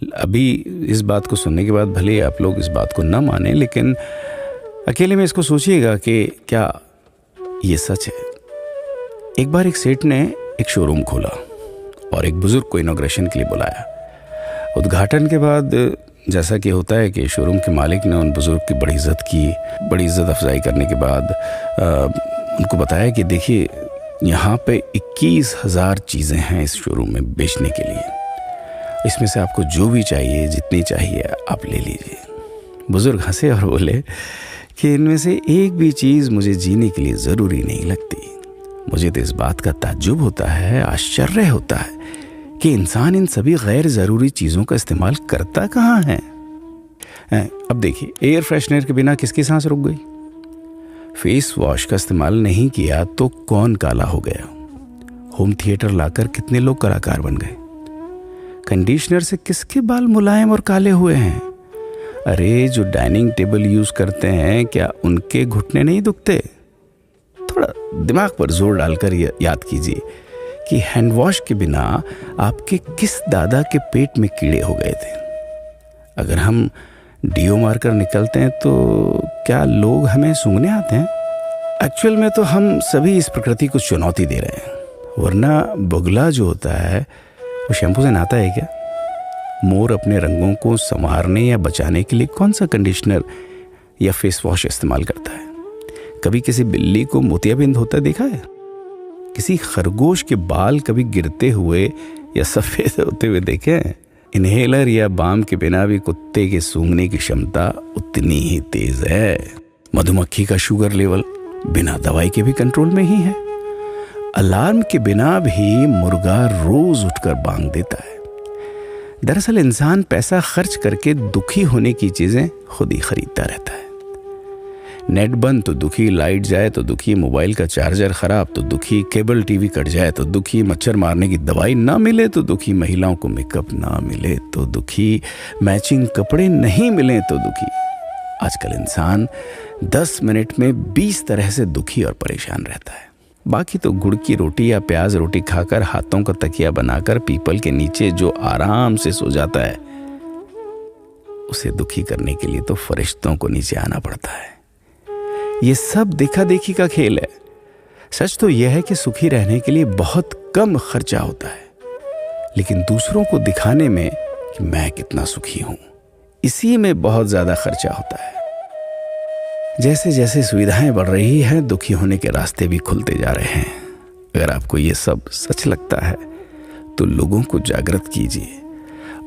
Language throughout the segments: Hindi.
अभी इस बात को सुनने के बाद भले आप लोग इस बात को ना माने, लेकिन अकेले में इसको सोचिएगा कि क्या ये सच है। एक बार एक सेठ ने एक शोरूम खोला और एक बुजुर्ग को इनॉग्रेशन के लिए बुलाया। उद्घाटन के बाद जैसा कि होता है कि शोरूम के मालिक ने उन बुजुर्ग की बड़ी इज्जत की। बड़ी इज्जत अफजाई करने के बाद उनको बताया कि देखिए, यहाँ पे 21,000 चीज़ें हैं इस शोरूम में बेचने के लिए। इसमें से आपको जो भी चाहिए, जितनी चाहिए आप ले लीजिए। बुजुर्ग हंसे और बोले कि इनमें से एक भी चीज़ मुझे जीने के लिए ज़रूरी नहीं लगती। मुझे तो इस बात का ताज्जुब होता है, आश्चर्य होता है कि इंसान इन सभी गैर ज़रूरी चीज़ों का इस्तेमाल करता कहाँ है। अब देखिए, एयर फ्रेशनर के बिना किसकी सांस रुक गई? फेस वॉश का इस्तेमाल नहीं किया तो कौन काला हो गया? होम थिएटर लाकर कितने लोग कलाकार बन गए? कंडीशनर से किसके बाल मुलायम और काले हुए हैं? अरे, जो डाइनिंग टेबल यूज करते हैं, क्या उनके घुटने नहीं दुखते? थोड़ा दिमाग पर जोर डालकर याद कीजिए कि हैंड वॉश के बिना आपके किस दादा के पेट में कीड़े हो गए थे। अगर हम डीओ मारकर निकलते हैं तो क्या लोग हमें सूंघने आते हैं? एक्चुअल में तो हम सभी इस प्रकृति को चुनौती दे रहे हैं, वरना बगुला जो होता है वो शैम्पू से नहाता है क्या? मोर अपने रंगों को संवारने या बचाने के लिए कौन सा कंडीशनर या फेस वॉश इस्तेमाल करता है? कभी किसी बिल्ली को मोतियाबिंद होता देखा है? किसी खरगोश के बाल कभी गिरते हुए या सफ़ेद होते हुए देखे हैं? इनहेलर या बाम के बिना भी कुत्ते के सूंघने की क्षमता उतनी ही तेज है। मधुमक्खी का शुगर लेवल बिना दवाई के भी कंट्रोल में ही है। अलार्म के बिना भी मुर्गा रोज उठकर बांग देता है। दरअसल इंसान पैसा खर्च करके दुखी होने की चीजें खुद ही खरीदता रहता है। नेट बंद तो दुखी, लाइट जाए तो दुखी, मोबाइल का चार्जर खराब तो दुखी, केबल टीवी कट जाए तो दुखी, मच्छर मारने की दवाई ना मिले तो दुखी, महिलाओं को मेकअप ना मिले तो दुखी, मैचिंग कपड़े नहीं मिले तो दुखी। आजकल इंसान 10 मिनट में 20 तरह से दुखी और परेशान रहता है। बाकी तो गुड़ की रोटी या प्याज रोटी खाकर हाथों का तकिया बनाकर पीपल के नीचे जो आराम से सो जाता है, उसे दुखी करने के लिए तो फरिश्तों को नीचे आना पड़ता है। ये सब देखा देखी का खेल है। सच तो यह है कि सुखी रहने के लिए बहुत कम खर्चा होता है, लेकिन दूसरों को दिखाने में कि मैं कितना सुखी हूं, इसी में बहुत ज्यादा खर्चा होता है। जैसे जैसे सुविधाएं बढ़ रही हैं, दुखी होने के रास्ते भी खुलते जा रहे हैं। अगर आपको ये सब सच लगता है तो लोगों को जागृत कीजिए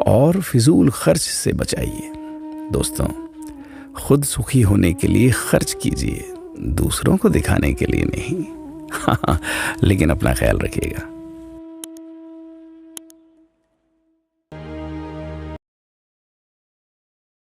और फिजूल खर्च से बचाइए। दोस्तों, खुद सुखी होने के लिए खर्च कीजिए, दूसरों को दिखाने के लिए नहीं। हाँ, लेकिन अपना ख्याल रखिएगा।